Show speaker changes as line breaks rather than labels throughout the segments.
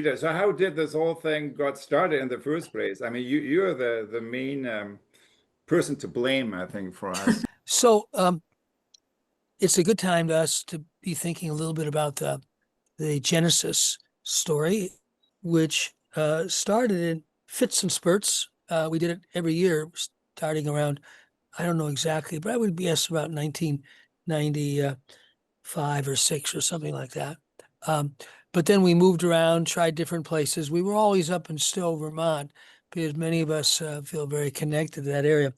Peter, so how did this whole thing got started in the first place? I mean, you're the main person to blame, I think, for us.
So it's a good time to us to be thinking a little bit about the Genesis story, which started in fits and spurts. We did it every year, starting around, I don't know exactly, but I would guess about 1995 or six or something like that. But then we moved around, tried different places. We were always up in Stowe, Vermont, because many of us feel very connected to that area.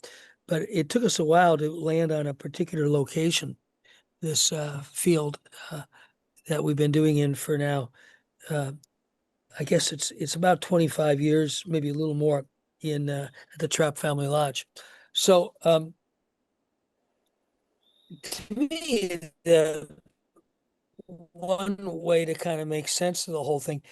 But it took us a while to land on a particular location, this field that we've been doing in for now. I guess it's about 25 years, maybe a little more, in at the Trapp Family Lodge. So to me, the one way to kind of make sense of the whole thing,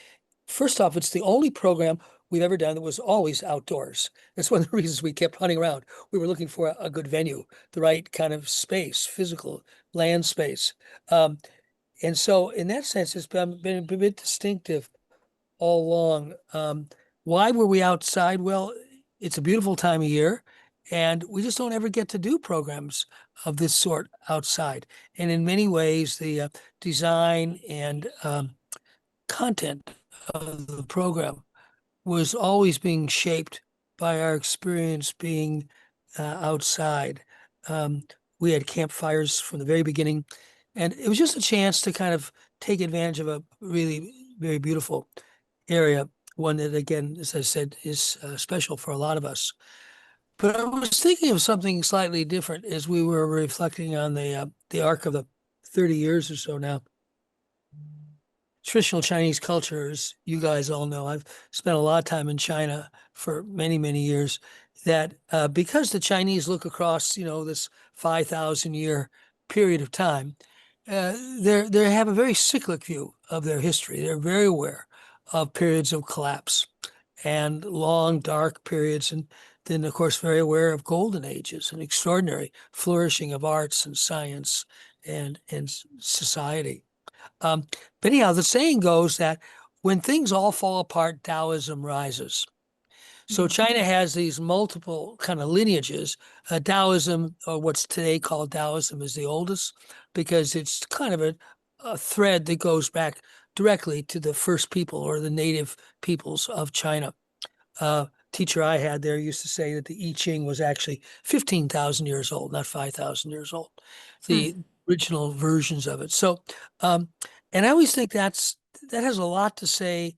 first off, it's the only program we've ever done that was always outdoors. That's one of the reasons we kept hunting around. We were looking for a good venue, the right kind of space, physical land space. And so in that sense, it's been a bit distinctive all along. Why were we outside? Well, it's a beautiful time of year, and we just don't ever get to do programs of this sort outside. And in many ways, the design and content of the program was always being shaped by our experience being outside. We had campfires from the very beginning, and it was just a chance to kind of take advantage of a really very beautiful area, one that, again, as I said, is special for a lot of us. But I was thinking of something slightly different as we were reflecting on the arc of the 30 years or so now. Traditional Chinese culture, as you guys all know, I've spent a lot of time in China for many, many years, that because the Chinese look across, this 5,000 year period of time, they have a very cyclic view of their history. They're very aware of periods of collapse and long, dark periods, and then, of course, very aware of golden ages and extraordinary flourishing of arts and science and society. But anyhow, the saying goes that when things all fall apart, Taoism rises. So China has these multiple kind of lineages. Taoism, or what's today called Taoism, is the oldest because it's kind of a thread that goes back directly to the first people or the native peoples of China. Teacher I had there used to say that the I Ching was actually 15,000 years old, not 5,000 years old, the original versions of it. So, and I always think that has a lot to say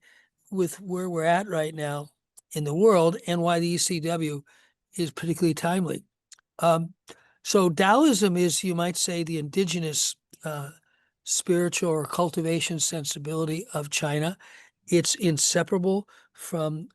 with where we're at right now in the world and why the ECW is particularly timely. So Taoism is, you might say, the indigenous spiritual or cultivation sensibility of China. It's inseparable from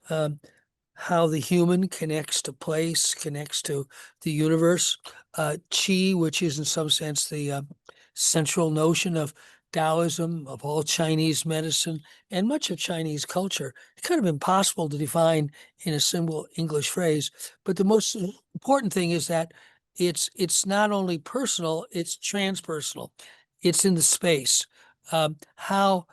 how the human connects to place, connects to the universe. Qi, which is in some sense the central notion of Taoism, of all Chinese medicine, and much of Chinese culture. It's kind of impossible to define in a simple English phrase, but the most important thing is that it's not only personal, it's transpersonal. It's in the space. How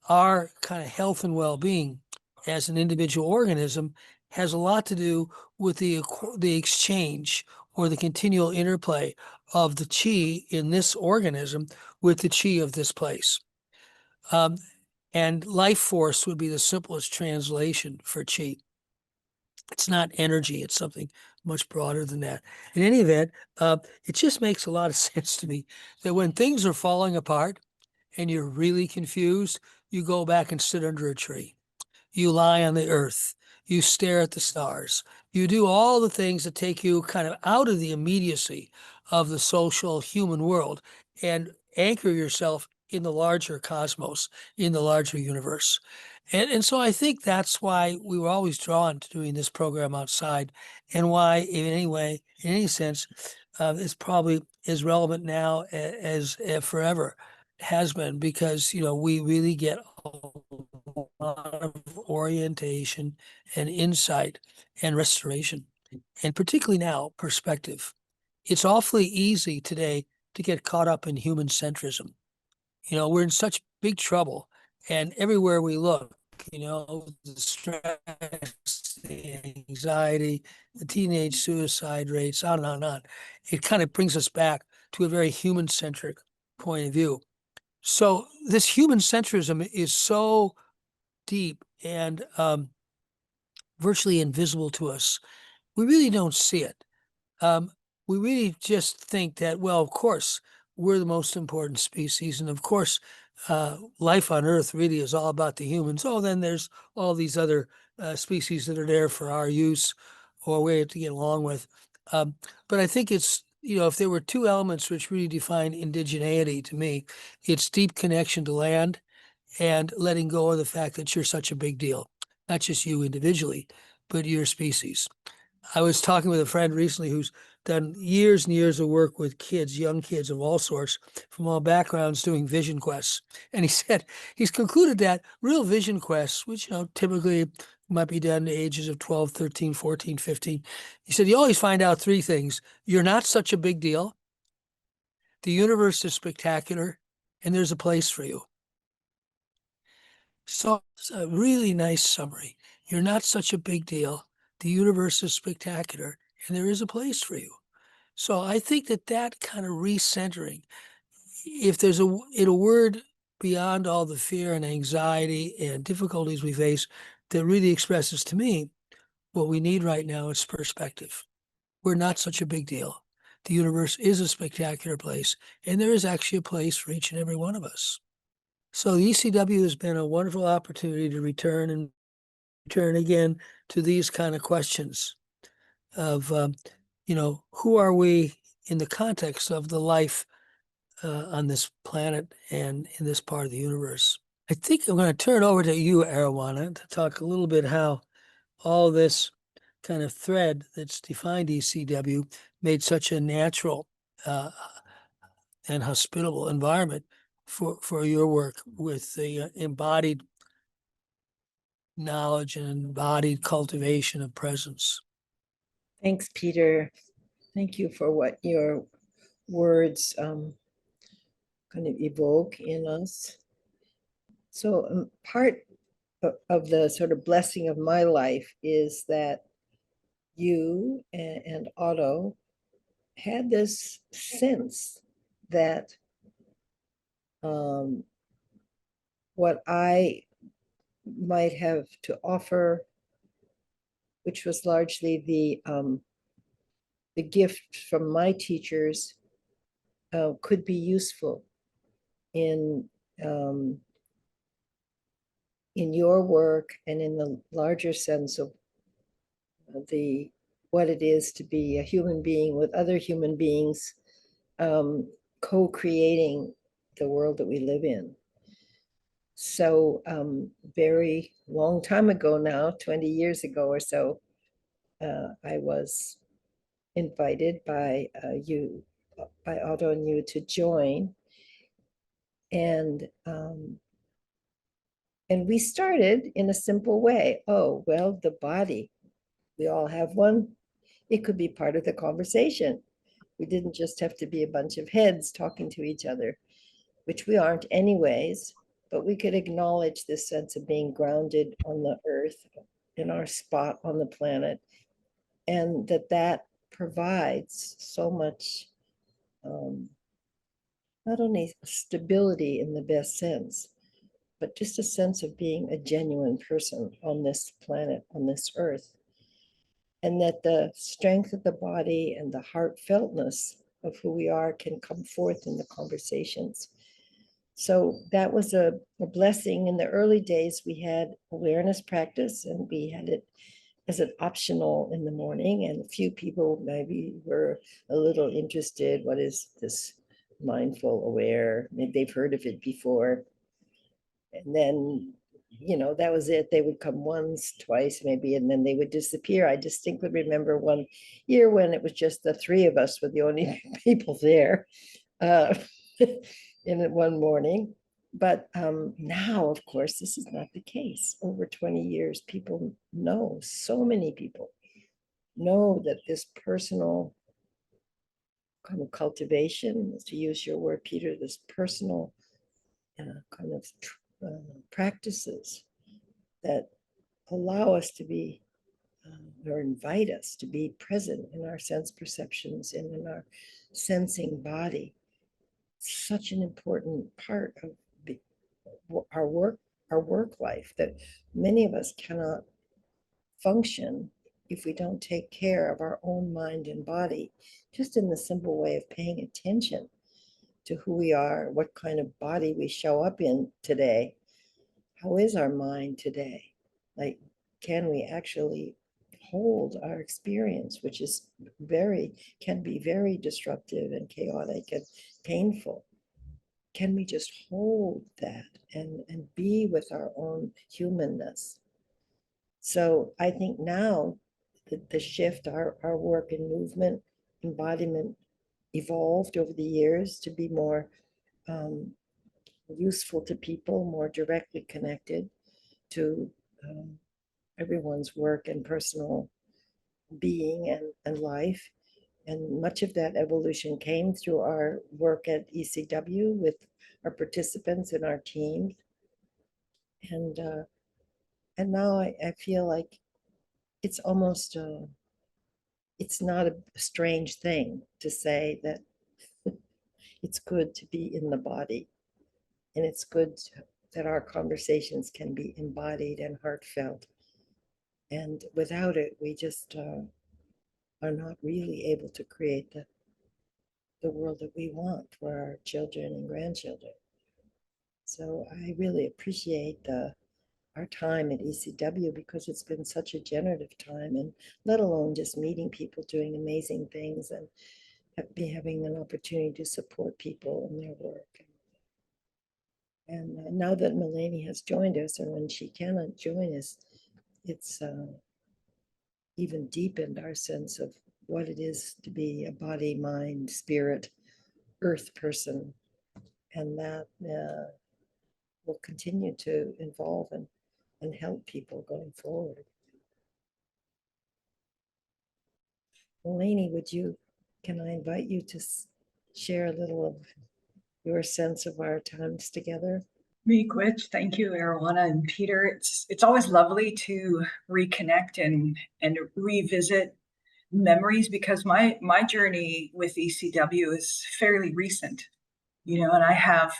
our kind of health and well-being as an individual organism has a lot to do with the exchange or the continual interplay of the qi in this organism with the qi of this place. And life force would be the simplest translation for qi. It's not energy, it's something much broader than that. In any event, it just makes a lot of sense to me that when things are falling apart and you're really confused, you go back and sit under a tree. You lie on the earth. You stare at the stars. You do all the things that take you kind of out of the immediacy of the social human world and anchor yourself in the larger cosmos, in the larger universe. And so I think that's why we were always drawn to doing this program outside, and why, in any sense, it's probably as relevant now as forever has been, because we really get a lot of orientation and insight and restoration, and particularly now, perspective. It's awfully easy today to get caught up in human centrism. We're in such big trouble, and everywhere we look, the stress, the anxiety, the teenage suicide rates, on and on and on. It kind of brings us back to a very human-centric point of view. So this human centrism is so deep and virtually invisible to us. We really don't see it. We really just think that, well, of course, we're the most important species. And of course, life on Earth really is all about the humans. Oh, then there's all these other species that are there for our use or we have to get along with. But I think it's, if there were two elements which really define indigeneity to me, it's deep connection to land and letting go of the fact that you're such a big deal, not just you individually, but your species. I was talking with a friend recently who's done years and years of work with kids, young kids of all sorts, from all backgrounds, doing vision quests. And he said he's concluded that real vision quests, which typically might be done at ages of 12, 13, 14, 15, he said you always find out three things. You're not such a big deal, the universe is spectacular, and there's a place for you. So it's a really nice summary. You're not such a big deal, the universe is spectacular, and there is a place for you. So I think that kind of recentering, if there's a word beyond all the fear and anxiety and difficulties we face that really expresses to me what we need right now is perspective. We're not such a big deal. The universe is a spectacular place, and there is actually a place for each and every one of us. So the ECW has been a wonderful opportunity to return again to these kind of questions of, who are we in the context of the life on this planet and in this part of the universe. I think I'm going to turn it over to you, Arawana, to talk a little bit how all this kind of thread that's defined ECW made such a natural and hospitable environment for your work with the embodied knowledge and embodied cultivation of presence.
Thanks, Peter. Thank you for what your words kind of evoke in us. So part of the sort of blessing of my life is that you and Otto had this sense that what I might have to offer, which was largely the gift from my teachers, could be useful in your work and in the larger sense of what it is to be a human being with other human beings, co-creating the world that we live in. So very long time ago now, 20 years ago or so, I was invited by Otto and you to join. And we started in a simple way. Oh, well, the body, we all have one. It could be part of the conversation. We didn't just have to be a bunch of heads talking to each other, which we aren't anyways, but we could acknowledge this sense of being grounded on the earth, in our spot on the planet, and that provides so much, not only stability in the best sense, but just a sense of being a genuine person on this planet, on this earth. And that the strength of the body and the heartfeltness of who we are can come forth in the conversations. So that was a blessing. In the early days, we had awareness practice, and we had it as an optional in the morning. And a few people maybe were a little interested. What is this mindful aware? Maybe they've heard of it before. And then, that was it. They would come once, twice, maybe, and then they would disappear. I distinctly remember one year when it was just the three of us were the only people there in it one morning. But now, of course, this is not the case. Over 20 years, people know, so many people know that this personal kind of cultivation, to use your word, Peter, this personal kind of practices that allow us to be, or invite us to be present in our sense perceptions and in our sensing body. Such an important part of our work life, that many of us cannot function if we don't take care of our own mind and body, just in the simple way of paying attention to who we are, what kind of body we show up in today. How is our mind today? Like, can we actually hold our experience, which is can be very disruptive and chaotic and painful? Can we just hold that and be with our own humanness? So I think now the shift, our work in movement, embodiment evolved over the years to be more useful to people, more directly connected to everyone's work and personal being and life. And much of that evolution came through our work at ECW with our participants and our teams. And now I feel like it's almost, it's not a strange thing to say that it's good to be in the body. And it's good that our conversations can be embodied and heartfelt. And without it, we just are not really able to create the world that we want for our children and grandchildren. So I really appreciate our time at ECW, because it's been such a generative time, and let alone just meeting people doing amazing things and having an opportunity to support people in their work. And now that Melanie has joined us, and when she cannot join us, it's even deepened our sense of what it is to be a body, mind, spirit, earth person. And that will continue to evolve and help people going forward. Melanie, can I invite you to share a little of your sense of our times together?
Me, Gwitch. Thank you, Arawana and Peter. It's always lovely to reconnect and revisit memories, because my journey with ECW is fairly recent, and I have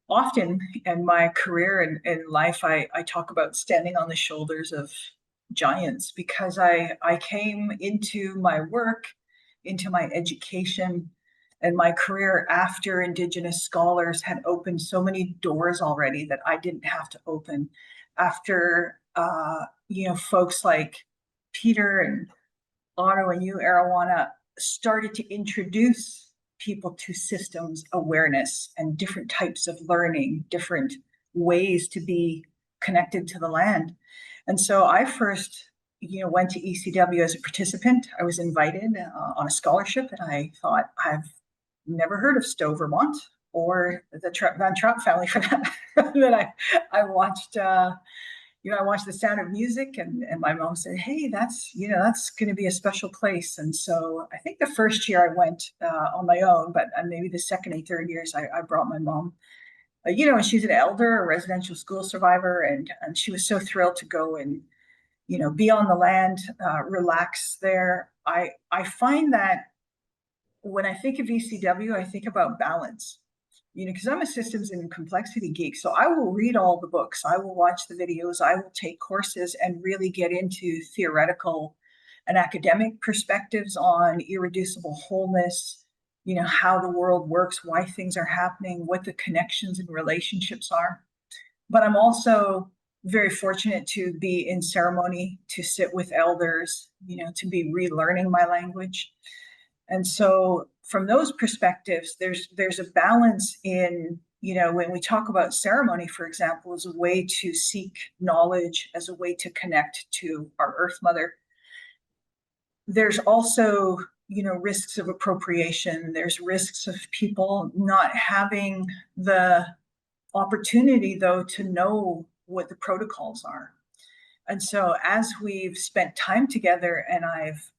often in my career and in life, I talk about standing on the shoulders of giants, because I came into my work, into my education, and my career after Indigenous scholars had opened so many doors already that I didn't have to open. After, folks like Peter and Otto and you, Arawana, started to introduce people to systems awareness and different types of learning, different ways to be connected to the land. And so I first went to ECW as a participant. I was invited on a scholarship, and I thought, I've never heard of Stowe, Vermont, or the Van Trapp family for that. Then I watched, I watched The Sound of Music, and my mom said, hey, that's going to be a special place. And so I think the first year I went on my own, but maybe the second and third years I brought my mom. And she's an elder, a residential school survivor, and she was so thrilled to go and be on the land, relax there. I find that when I think of ECW, I think about balance, because I'm a systems and complexity geek. So I will read all the books, I will watch the videos, I will take courses and really get into theoretical and academic perspectives on irreducible wholeness, how the world works, why things are happening, what the connections and relationships are. But I'm also very fortunate to be in ceremony, to sit with elders, to be relearning my language. And so from those perspectives, there's a balance in, when we talk about ceremony, for example, as a way to seek knowledge, as a way to connect to our Earth Mother. There's also, risks of appropriation. There's risks of people not having the opportunity, though, to know what the protocols are. And so as we've spent time together, and I've,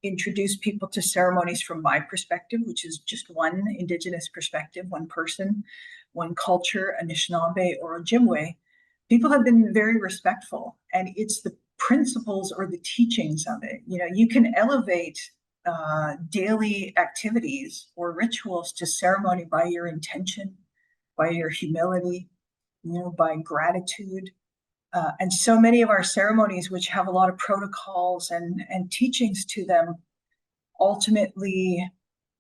introduced people to ceremonies from my perspective, which is just one Indigenous perspective, one person, one culture, Anishinaabe or Ojibwe, people have been very respectful, and it's the principles or the teachings of it. You know, you can elevate daily activities or rituals to ceremony by your intention, by your humility, you know, by gratitude. And so many of our ceremonies, which have a lot of protocols and teachings to them, ultimately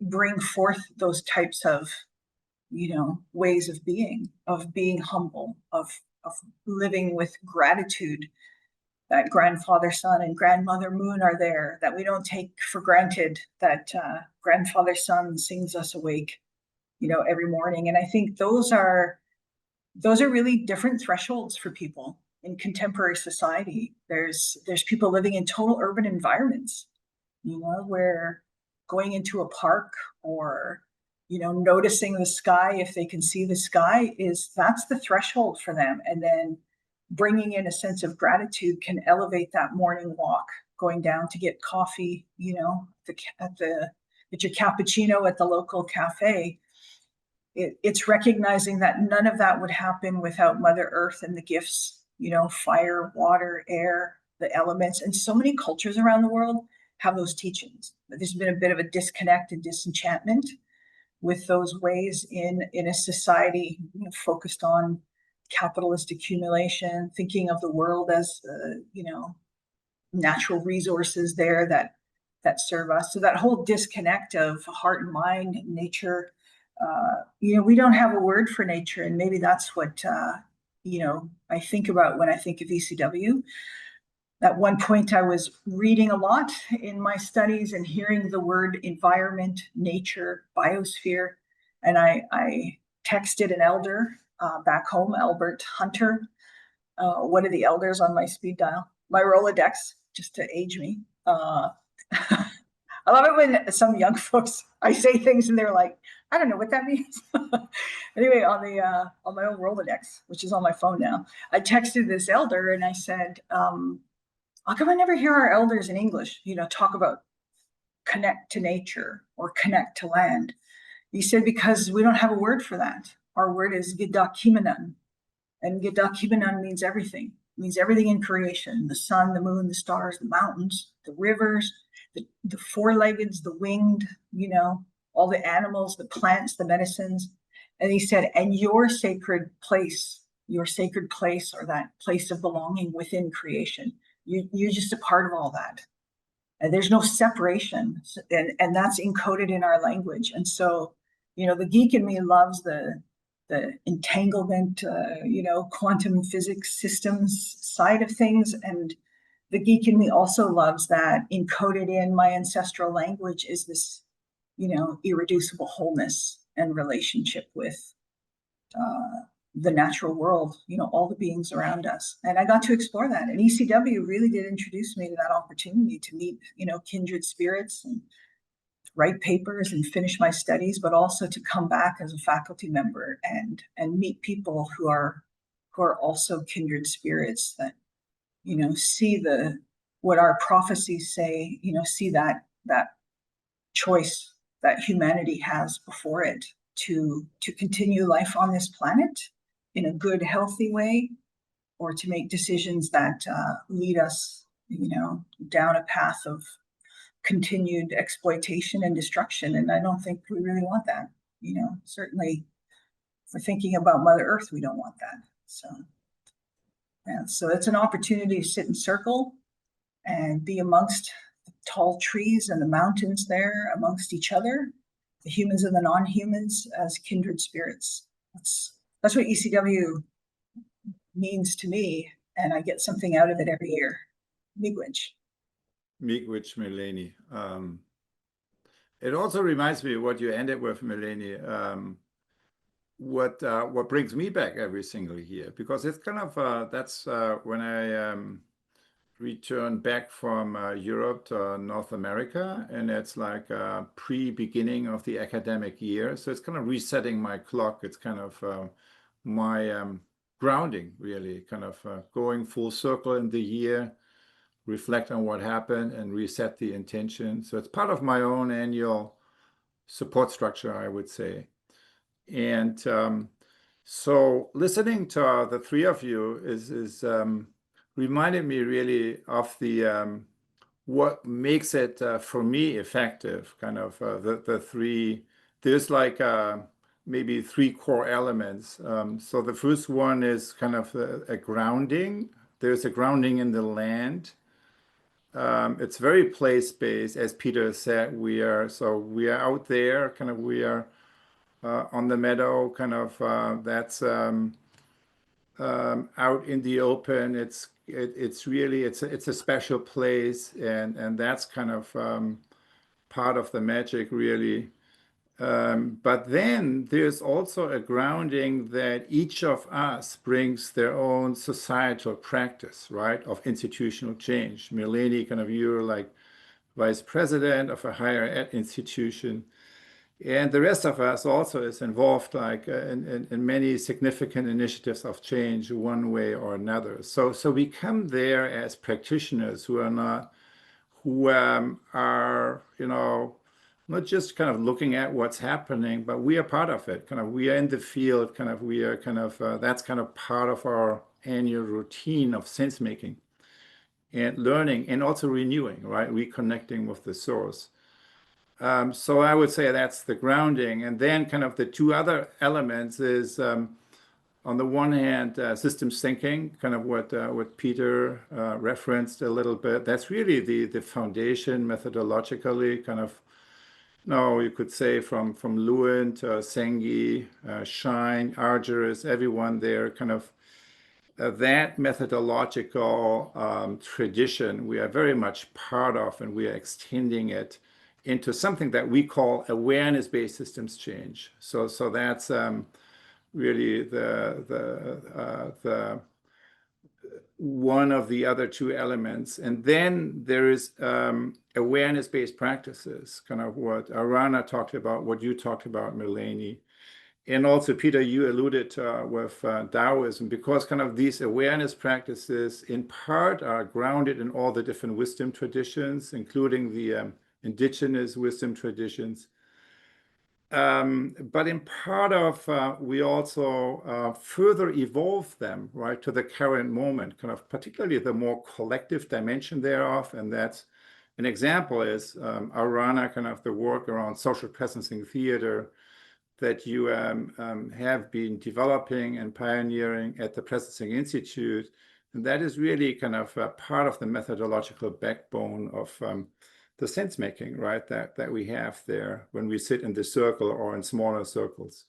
bring forth those types of, you know, ways of being humble, of living with gratitude. That grandfather sun and grandmother moon are there, that we don't take for granted, that grandfather sun sings us awake, you know, every morning. And I think those are really different thresholds for people in contemporary society. There's people living in total urban environments, you know, where going into a park or, you know, noticing the sky, if they can see the sky, that's the threshold for them. And then bringing in a sense of gratitude can elevate that morning walk, going down to get coffee, you know, at your cappuccino at the local cafe. It's recognizing that none of that would happen without Mother Earth and the gifts, you know, fire, water, air, the elements. And so many cultures around the world have those teachings. There's been a bit of a disconnect and disenchantment with those ways in a society, you know, focused on capitalist accumulation, thinking of the world as, you know, natural resources there that serve us. So that whole disconnect of heart and mind, nature, you know, we don't have a word for nature. And maybe that's what, you know, I think about when I think of ECW. At one point, I was reading a lot in my studies and hearing the word environment, nature, biosphere. And I texted an elder back home, Albert Hunter, one of the elders on my speed dial, my Rolodex, just to age me. I love it when some young folks, I say things and they're like, I don't know what that means. Anyway, on my own Rolodex, which is on my phone now, I texted this elder and I said, how come I never hear our elders in English, you know, talk about connect to nature or connect to land? He said, because we don't have a word for that. Our word is Gidakimanan. And Gidakimanan means everything. It means everything in creation: the sun, the moon, the stars, the mountains, the rivers, the four-leggeds, the winged, you know, all the animals, the plants, the medicines. And he said, and your sacred place, or that place of belonging within creation, you're just a part of all that. And there's no separation. And that's encoded in our language. And so, you know, the geek in me loves the entanglement, you know, quantum physics systems side of things. And the geek in me also loves that encoded in my ancestral language is this, you know, irreducible wholeness and relationship with the natural world, you know, all the beings around us. And I got to explore that. And ECW really did introduce me to that opportunity to meet, you know, kindred spirits and write papers and finish my studies, but also to come back as a faculty member and meet people who are also kindred spirits that, you know, see what our prophecies say, you know, see that choice that humanity has before it to continue life on this planet in a good, healthy way, or to make decisions that lead us, you know, down a path of continued exploitation and destruction. And I don't think we really want that. You know, certainly if we're thinking about Mother Earth, we don't want that. So, yeah, so it's an opportunity to sit in circle and be amongst the tall trees and the mountains there, amongst each other, the humans and the non-humans as kindred spirits. That's what ECW means to me, and I get something out of it every year. Miigwech.
Miigwech, Melanie. It also reminds me of what you ended with, Melanie. What brings me back every single year, because it's kind of that's when I returned back from Europe to North America, and it's like a pre-beginning of the academic year. So it's kind of resetting my clock. It's kind of my grounding, really, kind of going full circle in the year, reflect on what happened and reset the intention. So it's part of my own annual support structure, I would say. And So listening to the three of you is reminded me really of the what makes it for me effective. Kind of the three. There's like maybe three core elements. So the first one is kind of a grounding. There's a grounding in the land. It's very place-based, as Peter said. We are out there, kind of we are on the meadow, kind of that's out in the open. It's really it's a special place, and that's kind of part of the magic, really. But then there's also a grounding that each of us brings their own societal practice, right, of institutional change. Melanie, kind of you're like vice president of a higher ed institution. And the rest of us also is involved like in many significant initiatives of change one way or another. So we come there as practitioners who are not, who are, not just kind of looking at what's happening, but we are part of it. Kind of we are in the field, kind of we are kind of, that's kind of part of our annual routine of sense making and learning and also renewing, right? Reconnecting with the source. So I would say that's the grounding. And then kind of the two other elements is on the one hand, systems thinking, kind of what Peter referenced a little bit. That's really the foundation methodologically, kind of, you could say from Lewin to Senge, Shine, Argyris, everyone there, kind of that methodological tradition we are very much part of, and we are extending it into something that we call awareness-based systems change. So that's really the one of the other two elements. And then there is awareness-based practices, kind of what Arawana talked about, what you talked about, Melanie. And also, Peter, you alluded with Taoism, because kind of these awareness practices in part are grounded in all the different wisdom traditions, including the indigenous wisdom traditions. But in part of, we also further evolve them, right, to the current moment, kind of particularly the more collective dimension thereof. And that's an example is Arawana, kind of the work around social presencing theater that you have been developing and pioneering at the Presencing Institute. And that is really kind of part of the methodological backbone of the sense making, right, that we have there when we sit in the circle or in smaller circles.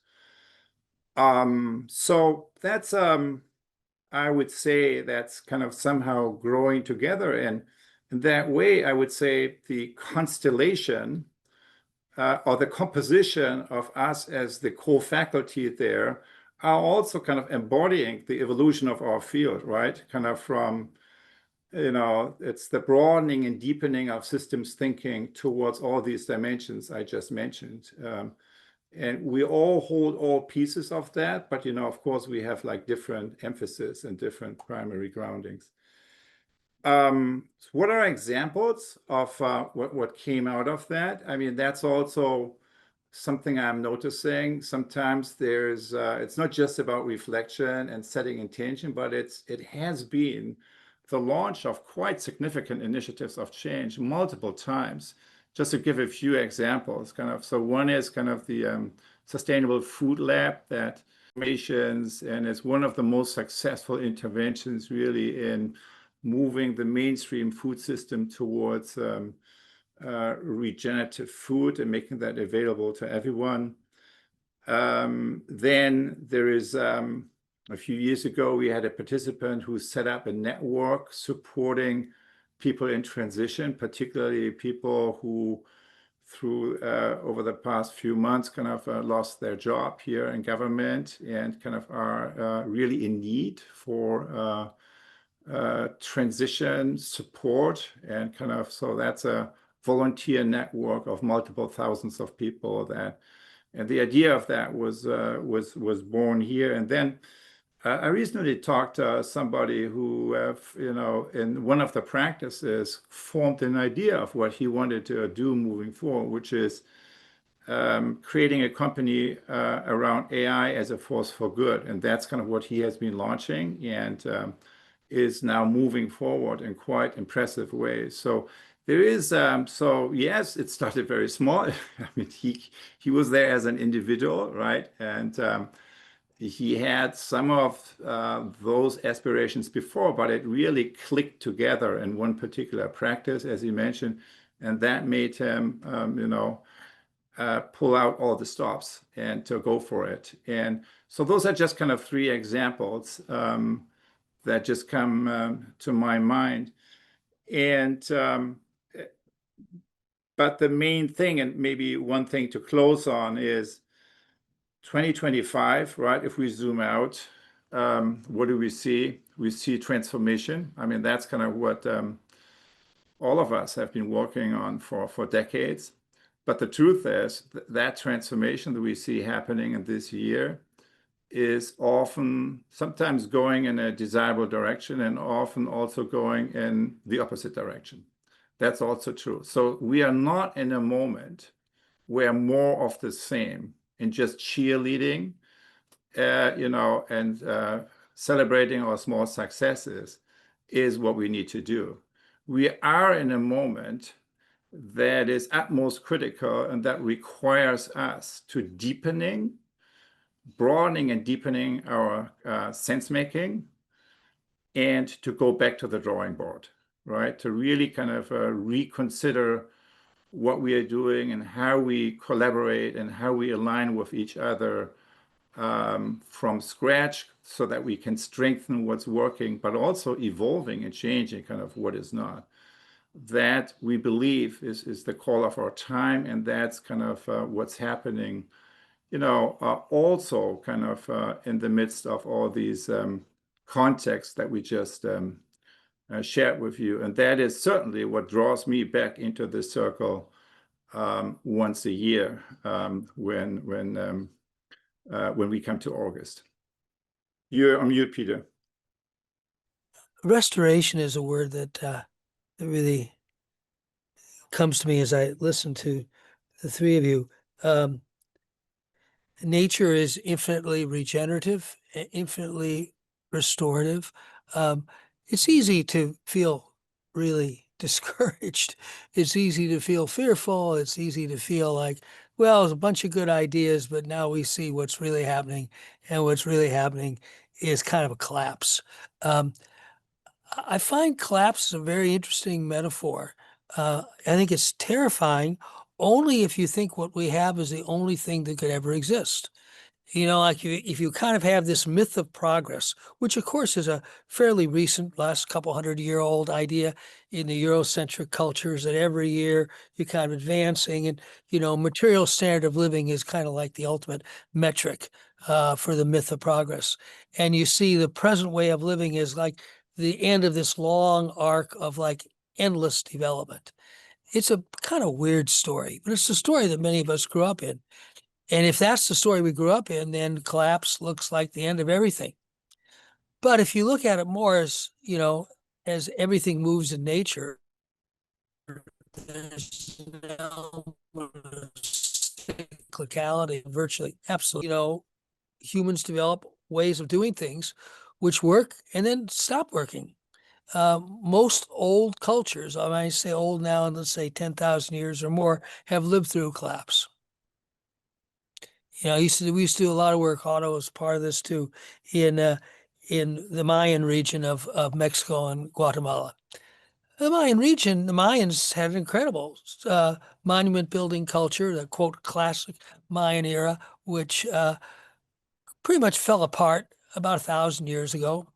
So that's, I would say that's kind of somehow growing together. And in that way, I would say the constellation or the composition of us as the core faculty there are also kind of embodying the evolution of our field, right? Kind of from, it's the broadening and deepening of systems thinking towards all these dimensions I just mentioned. And we all hold all pieces of that, but, of course, we have like different emphasis and different primary groundings. What are examples of what came out of that? I mean, that's also something I'm noticing. Sometimes there's, it's not just about reflection and setting intention, but it has been the launch of quite significant initiatives of change multiple times. Just to give a few examples, kind of. So one is kind of the Sustainable Food Lab that and it's one of the most successful interventions really in moving the mainstream food system towards regenerative food and making that available to everyone. Then there is, a few years ago, we had a participant who set up a network supporting people in transition, particularly people who through over the past few months kind of lost their job here in government and kind of are really in need for transition support, and kind of, so that's a volunteer network of multiple thousands of people that, and the idea of that was born here. And then I recently talked to somebody who, in one of the practices formed an idea of what he wanted to do moving forward, which is creating a company around AI as a force for good. And that's kind of what he has been launching and is now moving forward in quite impressive ways. So there is, so yes, it started very small. I mean, he was there as an individual, right? And he had some of those aspirations before, but it really clicked together in one particular practice, as he mentioned, and that made him, pull out all the stops and to go for it. And so those are just kind of three examples that just come to my mind. And but the main thing, and maybe one thing to close on, is 2025, right? If we zoom out, what do we see? We see transformation. I mean, that's kind of what all of us have been working on for decades. But the truth is that transformation that we see happening in this year is often sometimes going in a desirable direction and often also going in the opposite direction. That's also true. So we are not in a moment where more of the same and just cheerleading, and celebrating our small successes is what we need to do. We are in a moment that is utmost critical and that requires us to broadening and deepening our sense making, and to go back to the drawing board, right? To really kind of reconsider what we are doing and how we collaborate and how we align with each other from scratch so that we can strengthen what's working, but also evolving and changing kind of what is not. That we believe is the call of our time, and that's kind of what's happening, also kind of in the midst of all these contexts that we just shared with you. And that is certainly what draws me back into the circle once a year when we come to August. You're on mute, Peter.
Restoration is a word that really comes to me as I listen to the three of you. Nature is infinitely regenerative, infinitely restorative. It's easy to feel really discouraged. It's easy to feel fearful. It's easy to feel like, well, there's a bunch of good ideas, but now we see what's really happening. And what's really happening is kind of a collapse. I find collapse a very interesting metaphor. I think it's terrifying only if you think what we have is the only thing that could ever exist. Like if you kind of have this myth of progress, which of course is a fairly recent, last couple 100-year-old idea in the Eurocentric cultures, that every year you're kind of advancing, and material standard of living is kind of like the ultimate metric for the myth of progress. And you see the present way of living is like the end of this long arc of like endless development. It's a kind of weird story, but it's the story that many of us grew up in. And if that's the story we grew up in, then collapse looks like the end of everything. But if you look at it more as, as everything moves in nature, there's an element of cyclicality, virtually, absolutely. Humans develop ways of doing things which work and then stop working. Most old cultures, I might say old now, and let's say 10,000 years or more, have lived through collapse. We used to do a lot of work. Otto was part of this too, in the Mayan region of Mexico and Guatemala. The Mayan region, the Mayans had an incredible monument building culture, the quote classic Mayan era, which pretty much fell apart about 1,000 years ago,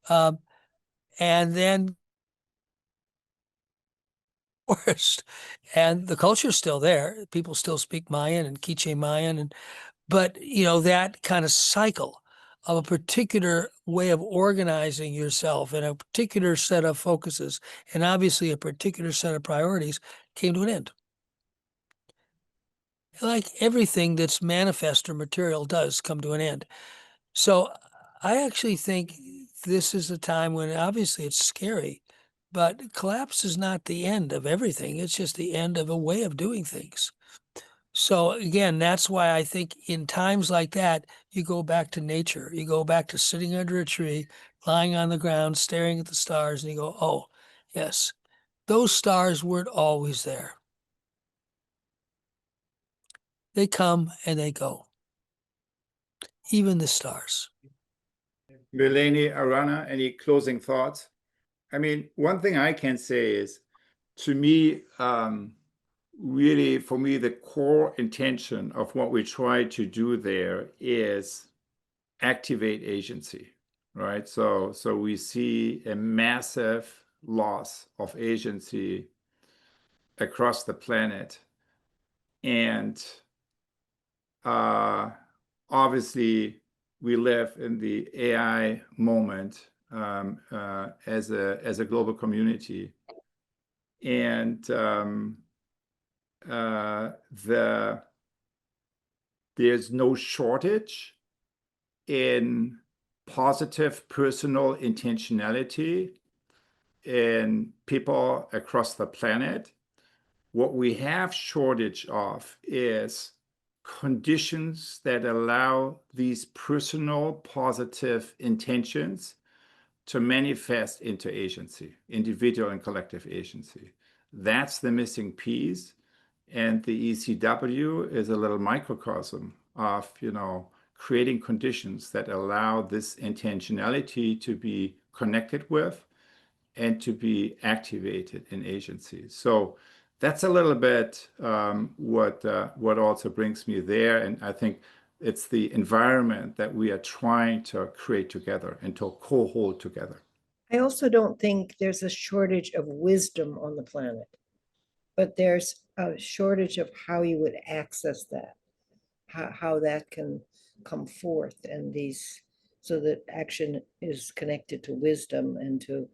and then forest, and the culture's still there. People still speak Mayan and Quiche Mayan, but that kind of cycle of a particular way of organizing yourself and a particular set of focuses, and obviously a particular set of priorities, came to an end. Like everything that's manifest or material does come to an end. So I actually think this is a time when obviously it's scary, but collapse is not the end of everything. It's just the end of a way of doing things. So again, that's why I think in times like that, you go back to nature. You go back to sitting under a tree, lying on the ground, staring at the stars, and you go, oh, yes, those stars weren't always there. They come and they go, even the stars.
Melanie, Arawana, any closing thoughts? I mean, one thing I can say is, to me, really, for me, the core intention of what we try to do there is activate agency, right? So we see a massive loss of agency across the planet. And obviously, we live in the AI moment as a global community. And there's no shortage in positive personal intentionality in people across the planet. What we have shortage of is conditions that allow these personal positive intentions to manifest into agency, individual and collective agency. That's the missing piece. And the ECW is a little microcosm of, creating conditions that allow this intentionality to be connected with and to be activated in agency. So that's a little bit what also brings me there. And I think it's the environment that we are trying to create together and to co-hold together.
I also don't think there's a shortage of wisdom on the planet, but there's a shortage of how you would access that, how that can come forth, and so that action is connected to wisdom and to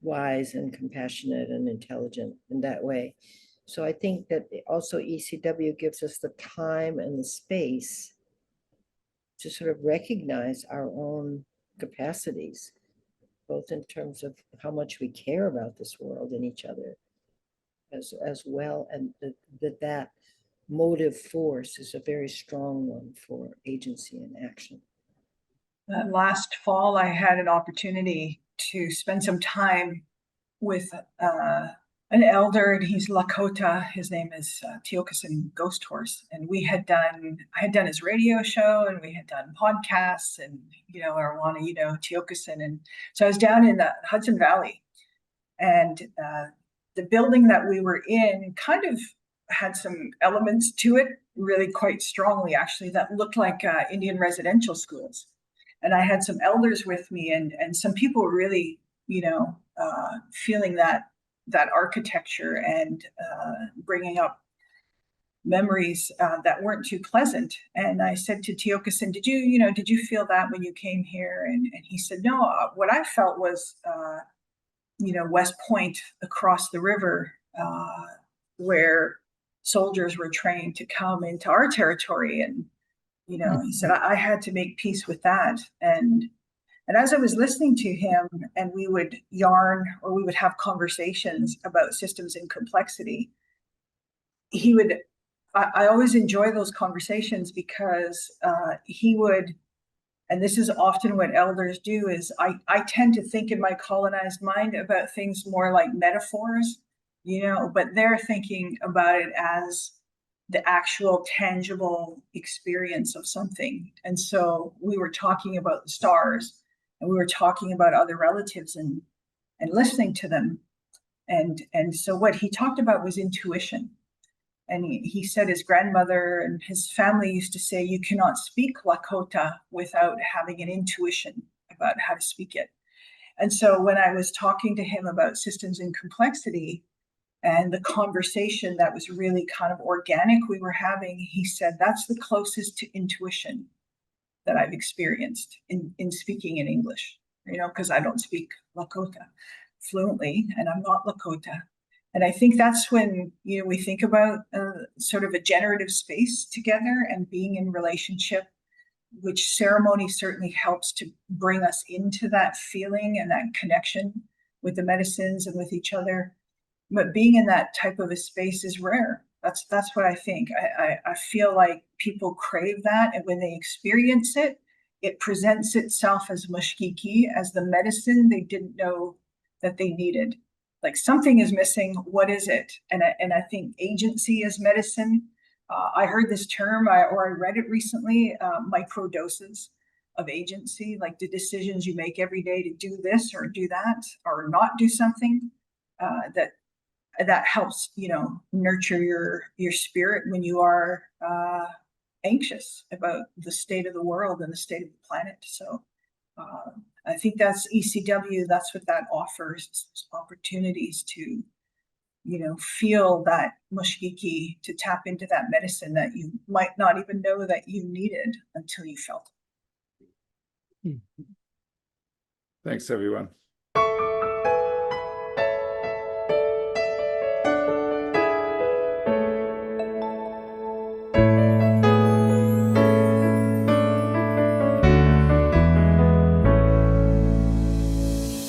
wise and compassionate and intelligent in that way. So I think that also ECW gives us the time and the space to sort of recognize our own capacities, both in terms of how much we care about this world and each other as well, and that motive force is a very strong one for agency and action.
Last fall, I had an opportunity to spend some time with an elder, and he's Lakota. His name is Tiokasin Ghost Horse, and I had done his radio show, and we had done podcasts, and Arawana, Tiokasin, and so I was down in the Hudson Valley, and the building that we were in kind of had some elements to it, really quite strongly, actually, that looked like Indian residential schools. And I had some elders with me, and some people were really, feeling that architecture and bringing up memories that weren't too pleasant. And I said to Tiokasin, did you feel that when you came here? And he said, no, what I felt was, West Point across the river, where soldiers were trained to come into our territory. And, he said, I had to make peace with that. And as I was listening to him, and we would yarn, or we would have conversations about systems and complexity, I always enjoy those conversations because he would, and this is often what elders do, is I tend to think in my colonized mind about things more like metaphors, but they're thinking about it as the actual tangible experience of something. And so we were talking about the stars, and we were talking about other relatives and listening to them. And so what he talked about was intuition. And he said his grandmother and his family used to say, you cannot speak Lakota without having an intuition about how to speak it. And so when I was talking to him about systems and complexity and the conversation that was really kind of organic we were having, he said, that's the closest to intuition that I've experienced in speaking in English, because I don't speak Lakota fluently, and I'm not Lakota. And I think that's when, we think about sort of a generative space together and being in relationship, which ceremony certainly helps to bring us into that feeling and that connection with the medicines and with each other. But being in that type of a space is rare. That's what I think. I feel like people crave that, and when they experience it, it presents itself as mushkiki, as the medicine they didn't know that they needed. Like something is missing. What is it? And I think agency is medicine. I heard this term, or I read it recently, microdoses of agency, like the decisions you make every day to do this or do that or not do something, that helps, you know, nurture your spirit when you are anxious about the state of the world and the state of the planet. So I think that's ECW. That's what that offers, opportunities to, you know, feel that mushkiki, to tap into that medicine that you might not even know that you needed until you felt it.
Thanks, everyone.